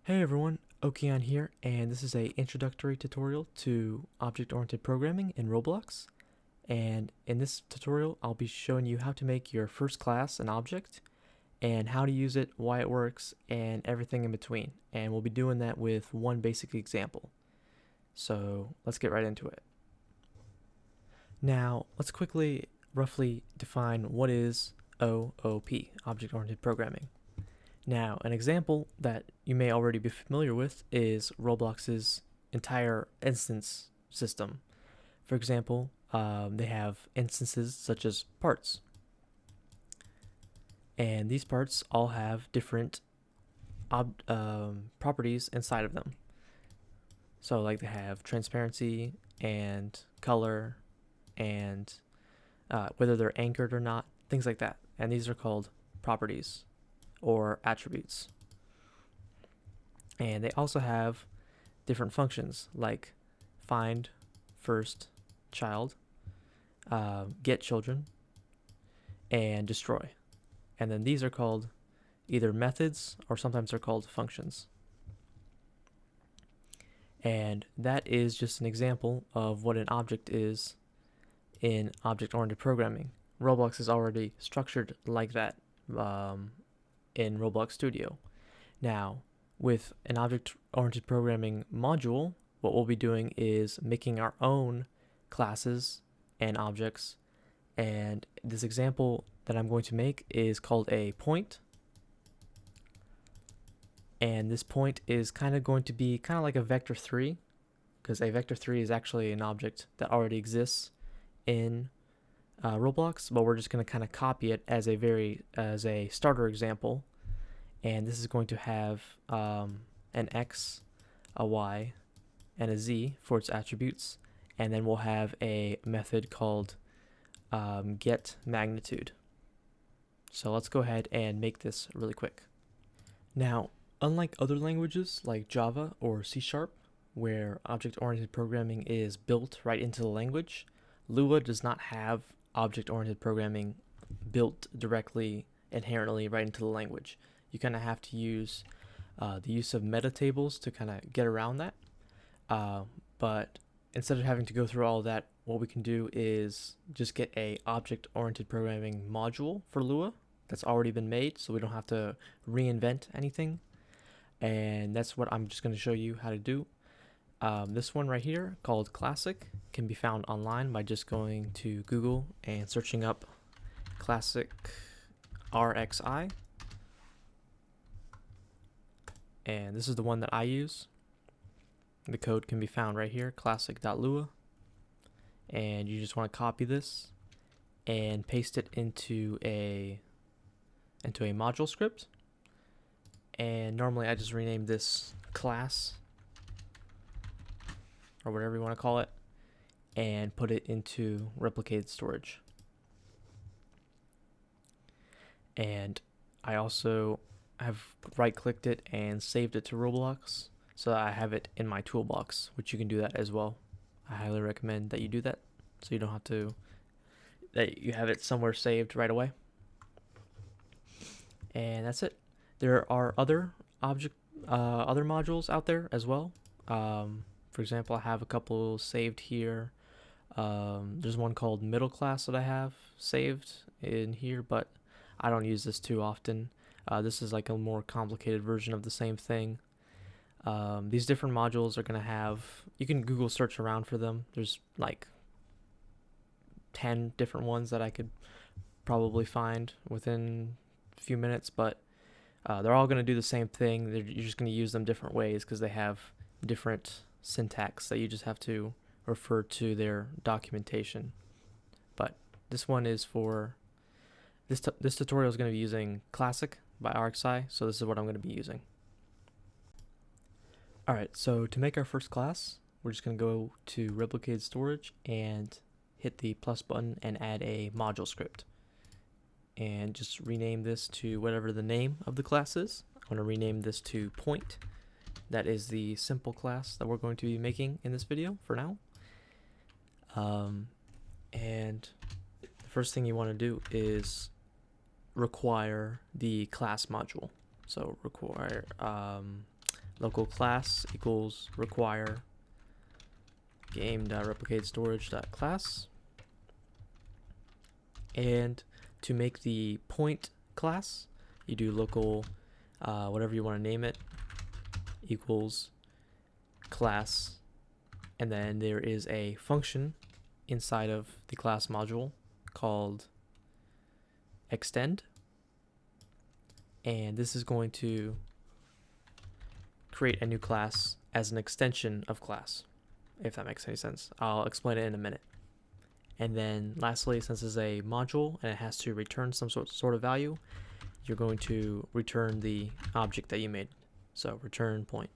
Hey everyone, Okion here, and this is a introductory tutorial to object-oriented programming in Roblox. And in this tutorial, I'll be showing you how to make your first class an object, and how to use it, why it works, and everything in between. And we'll be doing that with one basic example. So let's get right into it. Now, let's quickly roughly define what is OOP, object-oriented programming. Now, an example that you may already be familiar with is Roblox's entire instance system. For example, they have instances such as parts. And these parts all have different properties inside of them. So like they have transparency and color and whether they're anchored or not, things like that. And these are called properties or attributes. And they also have different functions like find first child, get children, and destroy. And then these are called either methods or sometimes they're called functions. And that is just an example of what an object is in object-oriented programming. Roblox is already structured like that in Roblox Studio. Now, with an object-oriented programming module, what we'll be doing is making our own classes and objects. And this example that I'm going to make is called a point. And this point is kind of going to be kind of like a vector 3, because a vector 3 is actually an object that already exists in Roblox, but we're just going to kind of copy it as a starter example. And this is going to have an X, a Y, and a Z for its attributes. And then we'll have a method called get magnitude. So let's go ahead and make this really quick. Now, unlike other languages like Java or C#, where object-oriented programming is built right into the language, Lua does not have object-oriented programming built directly, inherently right into the language. You kind of have to use the use of meta tables to kind of get around that. But instead of having to go through all of that, what we can do is just get a object-oriented programming module for Lua that's already been made, so we don't have to reinvent anything. And that's what I'm just going to show you how to do. This one right here, called Classic, can be found online by just going to Google and searching up Classic RXI. And this is the one that I use. The code can be found right here, classic.lua. And you just want to copy this and paste it into a module script. And normally I just rename this class, or whatever you want to call it, and put it into replicated storage. And I also have right-clicked it and saved it to Roblox so that I have it in my toolbox, which you can do that as well. I highly recommend that you do that so you don't have to, that you have it somewhere saved right away. And that's it. There are other modules out there as well. For example, I have a couple saved here. There's one called middle class that I have saved in here, but I don't use this too often. This is like a more complicated version of the same thing. These different modules are going to have, you can Google search around for them. There's like 10 different ones that I could probably find within a few minutes, but they're all going to do the same thing. You're just going to use them different ways because they have different syntax that you just have to refer to their documentation. But this one is for, this tutorial is going to be using Classic by RXI, so this is what I'm going to be using. Alright, so to make our first class, we're just going to go to replicated storage and hit the plus button and add a module script. And just rename this to whatever the name of the class is. I'm going to rename this to point. That is the simple class that we're going to be making in this video for now. And the first thing you want to do is require the class module. So require local class equals require game.replicatestorage.class. And to make the point class, you do local whatever you want to name it equals class, and then there is a function inside of the class module called extend, and this is going to create a new class as an extension of class, if that makes any sense. I'll explain it in a minute. And then lastly, since it's a module and it has to return some sort of value, you're going to return the object that you made. So return point.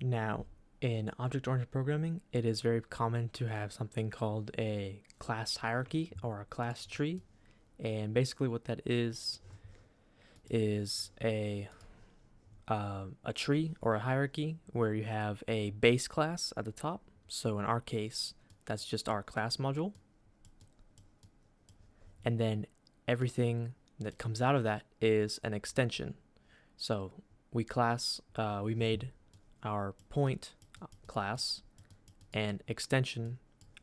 Now, in object-oriented programming, it is very common to have something called a class hierarchy or a class tree. And basically what that is a tree or a hierarchy where you have a base class at the top. So in our case, that's just our class module. And then everything that comes out of that is an extension. So we made our point class and extension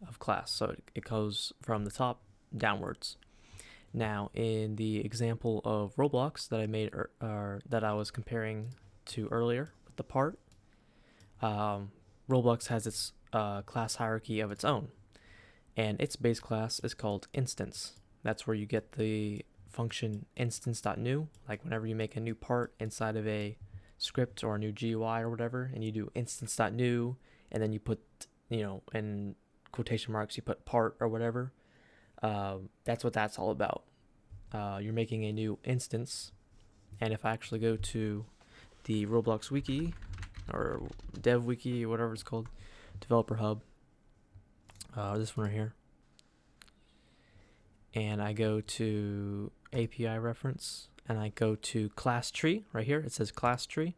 of class. So it goes from the top downwards. Now, in the example of Roblox that I made, or that I was comparing to earlier with the part, Roblox has its class hierarchy of its own, and its base class is called instance. That's where you get the function instance.new, like whenever you make a new part inside of a script or a new GUI or whatever, and you do instance.new, and then you put, in quotation marks, you put part or whatever. That's what that's all about. You're making a new instance, and if I actually go to the Roblox wiki or dev wiki, whatever it's called, developer hub, this one right here, and I go to API reference and I go to class tree right here, it says class tree,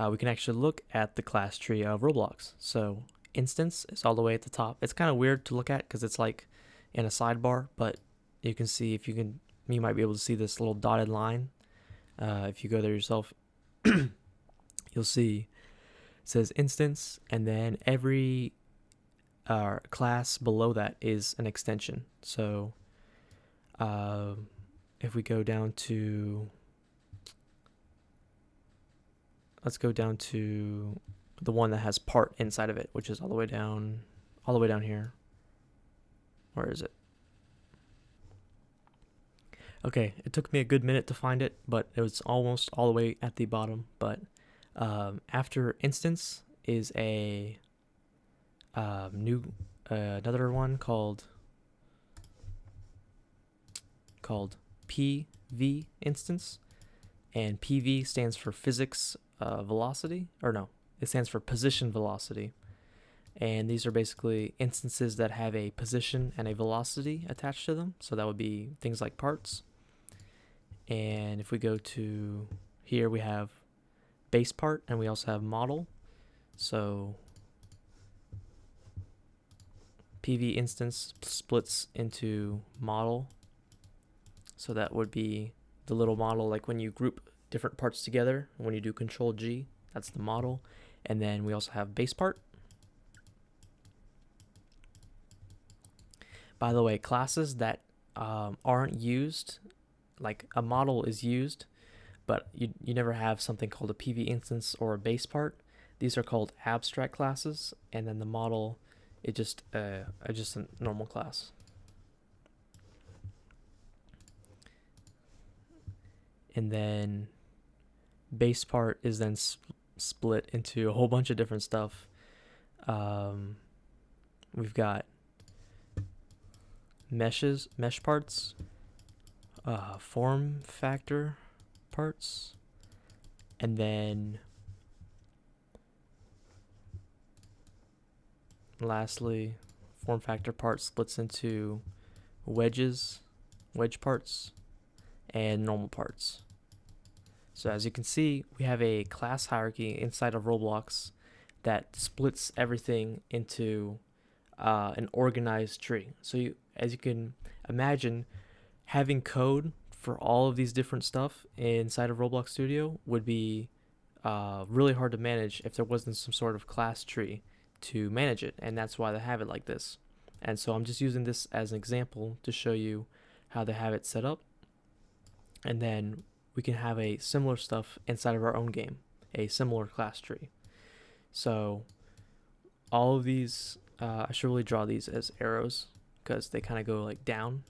we can actually look at the class tree of Roblox. So instance is all the way at the top. It's kind of weird to look at because it's like in a sidebar, but you can see, you might be able to see this little dotted line. If you go there yourself, you'll see it says instance, and then every class below that is an extension. So if we go down to, let's go down to the one that has part inside of it, which is all the way down here. Where is it? Okay, it took me a good minute to find it, but it was almost all the way at the bottom. But after instance is a another one called PV instance, and PV stands for physics velocity, or no, it stands for position velocity. And these are basically instances that have a position and a velocity attached to them. So that would be things like parts. And if we go to here, we have base part, and we also have model. So PV instance splits into model. So that would be the little model, like when you group different parts together, when you do Control G, that's the model. And then we also have base part. By the way, classes that aren't used, like a model is used, but you never have something called a PV instance or a base part. These are called abstract classes, and then the model is just a normal class. And then base part is then split into a whole bunch of different stuff. We've got mesh parts, form factor parts, and then lastly, form factor part splits into wedge parts, and normal parts. So as you can see, we have a class hierarchy inside of Roblox that splits everything into an organized tree. So as you can imagine, having code for all of these different stuff inside of Roblox Studio would be really hard to manage if there wasn't some sort of class tree to manage it, and that's why they have it like this. And so I'm just using this as an example to show you how they have it set up, and then we can have a similar stuff inside of our own game, a similar class tree. So all of these, I should really draw these as arrows because they kind of go like down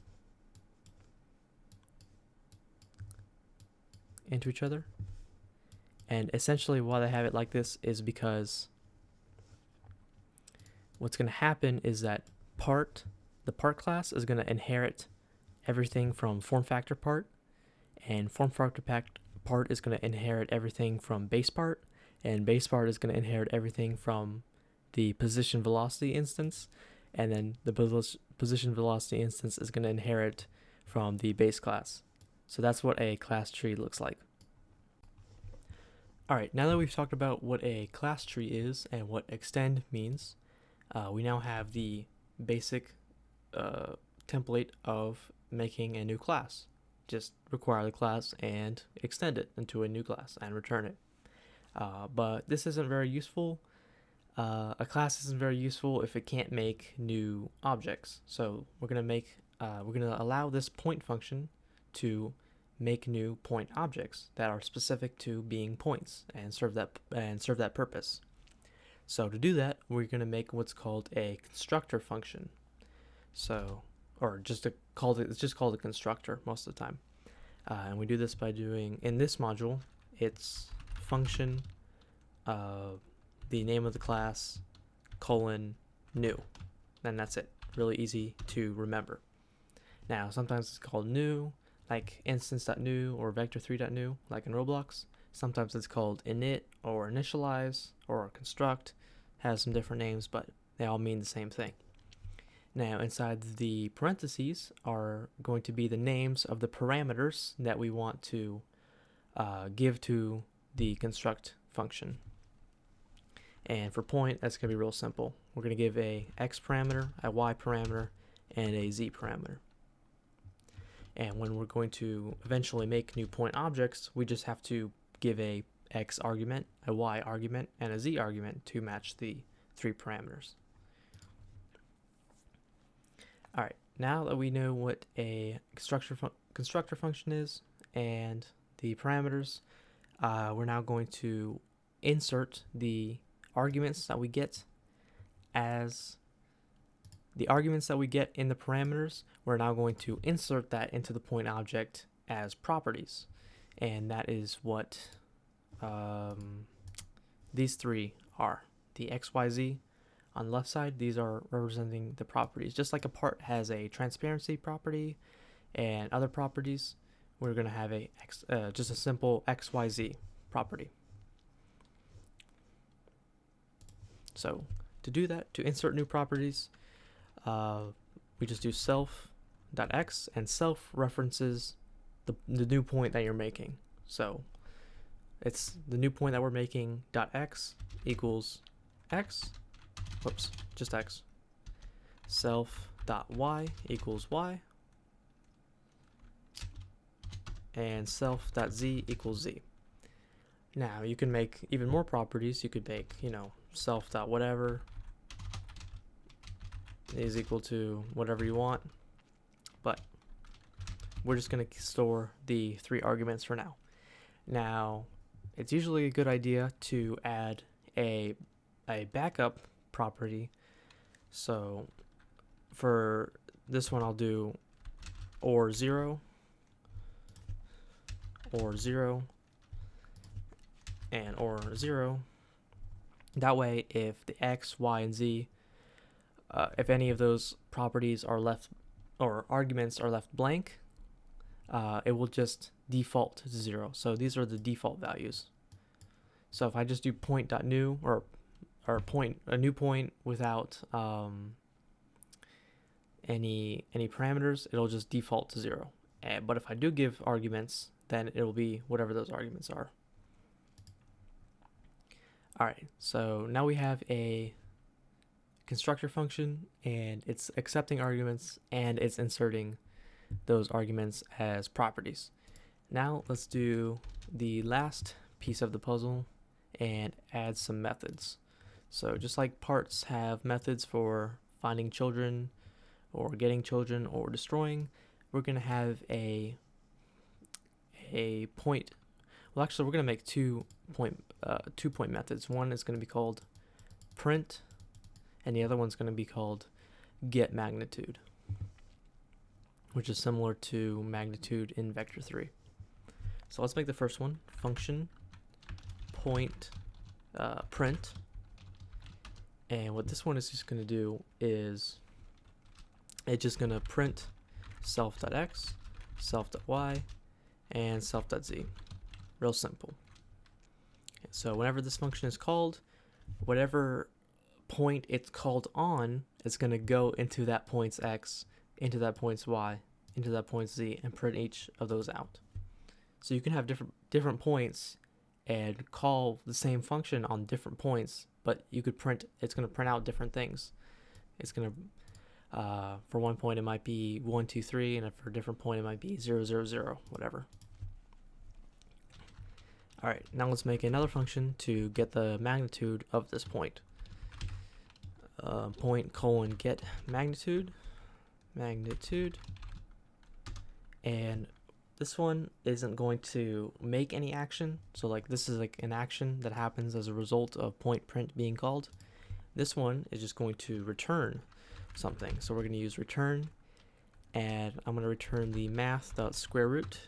into each other. And essentially why they have it like this is because what's going to happen is that the part class is going to inherit everything from form factor part, and form factor part is going to inherit everything from base part, and base part is going to inherit everything from the position velocity instance, and then the position velocity instance is going to inherit from the base class. So that's what a class tree looks like. Alright, now that we've talked about what a class tree is and what extend means, we now have the basic template of making a new class. Just require the class and extend it into a new class and return it. But this isn't very useful. A class isn't very useful if it can't make new objects. So we're gonna allow this point function to make new point objects that are specific to being points and serve that purpose. So to do that, we're going to make what's called a constructor function. So, or it's just called a constructor most of the time. And we do this by doing, in this module, it's function, the name of the class, colon, new. And that's it. Really easy to remember. Now, sometimes it's called new, like instance.new or vector3.new, like in Roblox. Sometimes it's called init or initialize or construct. Has some different names, but they all mean the same thing. Now, inside the parentheses are going to be the names of the parameters that we want to give to the construct function. And for point, that's going to be real simple. We're going to give a x parameter, a y parameter, and a z parameter. And when we're going to eventually make new point objects, we just have to give a x argument, a y argument, and a z argument to match the three parameters. Alright, now that we know what a constructor function is and the parameters, we're now going to insert the arguments that we get as the arguments that we get in the parameters. We're now going to insert that into the point object as properties. And that is what these three are. The x, y, z on the left side, these are representing the properties. Just like a part has a transparency property and other properties, we're going to have just a simple x, y, z property. So to do that, to insert new properties, we just do self.x, and self references the new point that you're making. So it's the new point that we're making .x equals x, whoops, just x. Self.y equals y, and self.z equals z. Now you can make even more properties. You could make, self.whatever is equal to whatever you want, but we're just going to store the three arguments for now. Now, it's usually a good idea to add a backup property. So for this one, I'll do or 0, and or 0. That way, if the x, y, and z, if any of those properties are left, or arguments are left blank, it will just default to 0. So these are the default values. So if I just do point.new or a new point without any parameters, it'll just default to 0. But if I do give arguments, then it'll be whatever those arguments are. Alright, so now we have a constructor function, and it's accepting arguments and it's inserting those arguments as properties. Now let's do the last piece of the puzzle, and add some methods. So just like parts have methods for finding children or getting children or destroying, we're going to have a point. Well, actually, we're going to make two point methods. One is going to be called print, and the other one's going to be called get magnitude, which is similar to magnitude in vector 3. So let's make the first one, function point print. And what this one is just going to do is it's just going to print self.x, self.y, and self.z. Real simple. So whenever this function is called, whatever point it's called on is going to go into that point's x, into that point's y, into that point's z, and print each of those out. So you can have different points and call the same function on different points, but you could print, it's going to print out different things. It's going to, for one point it might be 1, 2, 3, and for a different point it might be 0, 0, 0, whatever. Alright, now let's make another function to get the magnitude of this point. Point colon get magnitude, and this one isn't going to make any action. So like this is like an action that happens as a result of point print being called. This one is just going to return something. So we're going to use return, and I'm going to return the math.square root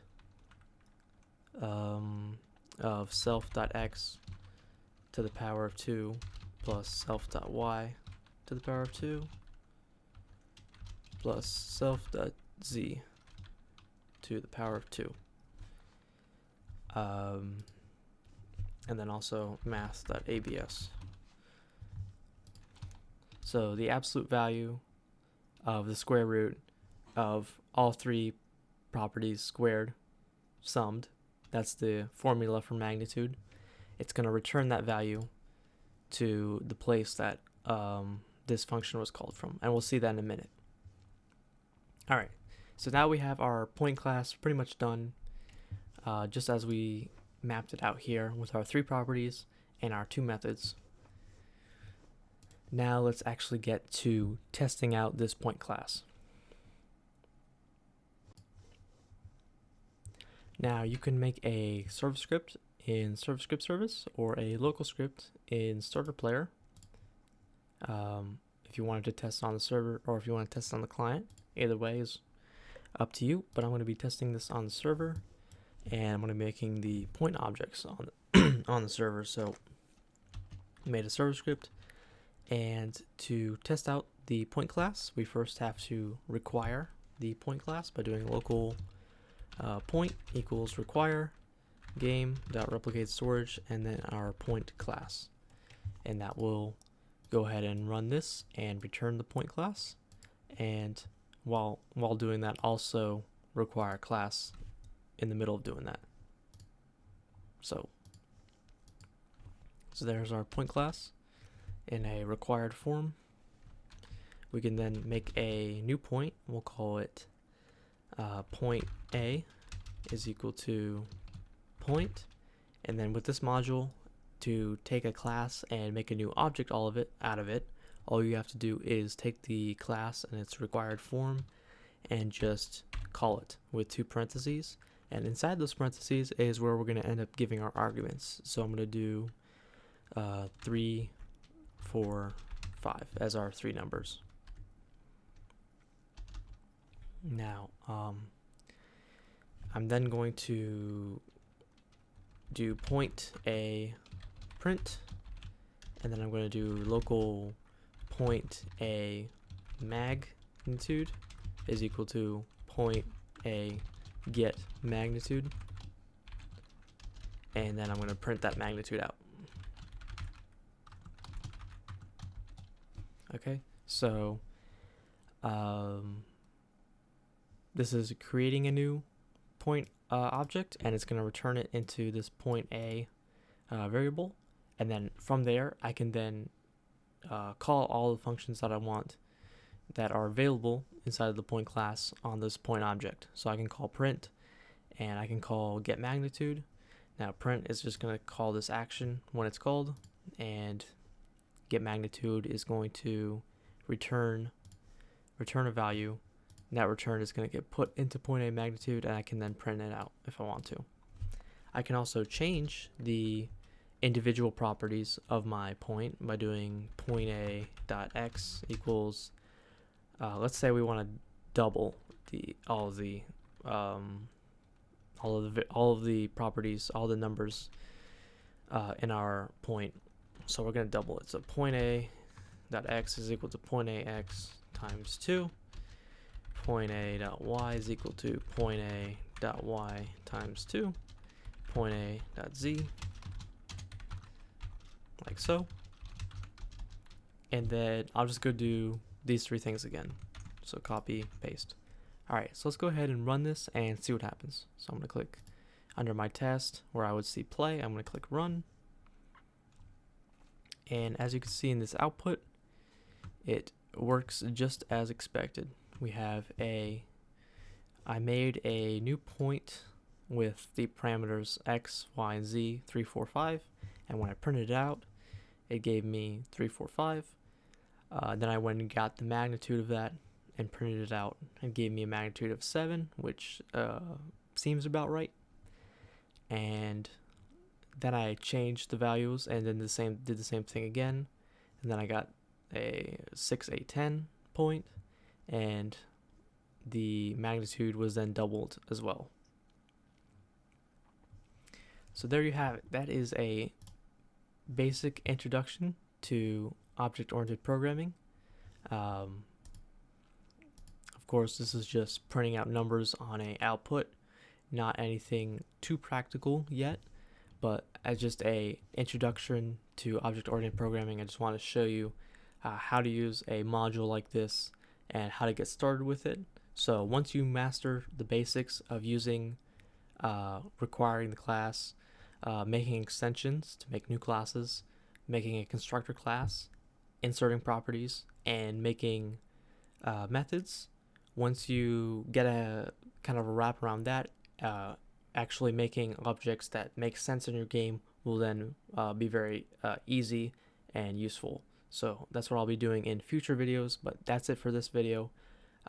of self.x to the power of 2 plus self.y to the power of 2 plus self.z to the power of 2. And then also math.abs. So the absolute value of the square root of all three properties squared, summed, that's the formula for magnitude. It's going to return that value to the place that this function was called from, and we'll see that in a minute. Alright, so now we have our point class pretty much done, just as we mapped it out here with our 3 properties and our 2 methods. Now let's actually get to testing out this point class. Now you can make a server script in server script service or a local script in starter player if you wanted to test on the server or if you want to test on the client. Either way is up to you, but I'm going to be testing this on the server, and I'm going to be making the point objects on the, on the server. So I made a server script, and to test out the point class, we first have to require the point class by doing local point equals require game.replicate storage and then our point class, and that will go ahead and run this and return the point class, and while doing that also require a class in the middle of doing that. So there's our point class in a required form. We can then make a new point. We'll call it point A is equal to point, and then with this module, to take a class and make a new object out of it, all you have to do is take the class in its required form and just call it with 2 parentheses, and inside those parentheses is where we're going to end up giving our arguments. So I'm going to do 3, 4, 5 as our 3 numbers. Now I'm then going to do point A print, and then I'm going to do local point A magnitude is equal to point A get magnitude, and then I'm going to print that magnitude out. Okay, so this is creating a new point object, and it's going to return it into this point A variable, and then from there I can then call all the functions that I want that are available inside of the point class on this point object. So I can call print, and I can call get magnitude, Now print is just going to call this action when it's called, and get magnitude is going to return a value, and that return is going to get put into point A magnitude, and I can then print it out if I want to. I can also change the individual properties of my point by doing point A dot x equals, let's say we want to double all of the properties, all the numbers in our point. So we're going to double it. So point A dot x is equal to point A x times 2. Point A dot y is equal to point A dot y times 2. Point A dot z, like so. And then I'll just go do these three things again. So copy, paste. Alright, so let's go ahead and run this and see what happens. So I'm going to click under my test where I would see play. I'm going to click run. And as you can see in this output, it works just as expected. We have I made a new point with the parameters x, y, and z, 3, 4, 5. And when I printed it out, it gave me 3, 4, 5. Then I went and got the magnitude of that and printed it out and gave me a magnitude of 7, which seems about right. And then I changed the values and then did the same thing again. And then I got a 6, 8, 10 point, and the magnitude was then doubled as well. So there you have it. That is a basic introduction to object-oriented programming. Of course, this is just printing out numbers on an output, not anything too practical yet, but as just a introduction to object-oriented programming, I just want to show you how to use a module like this and how to get started with it. So once you master the basics of using, requiring the class, making extensions to make new classes, making a constructor class, inserting properties, and making methods, once you get a kind of a wrap around that, actually making objects that make sense in your game will then be very easy and useful. So that's what I'll be doing in future videos, but that's it for this video.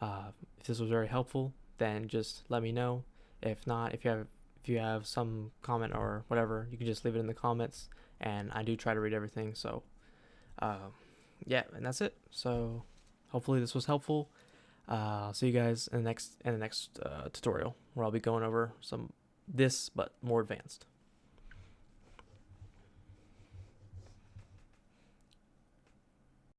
If this was very helpful, then just let me know. If not, if you have some comment or whatever, you can just leave it in the comments, and I do try to read everything. So yeah, and that's it. So hopefully this was helpful. I'll see you guys in the next tutorial, where I'll be going over this but more advanced.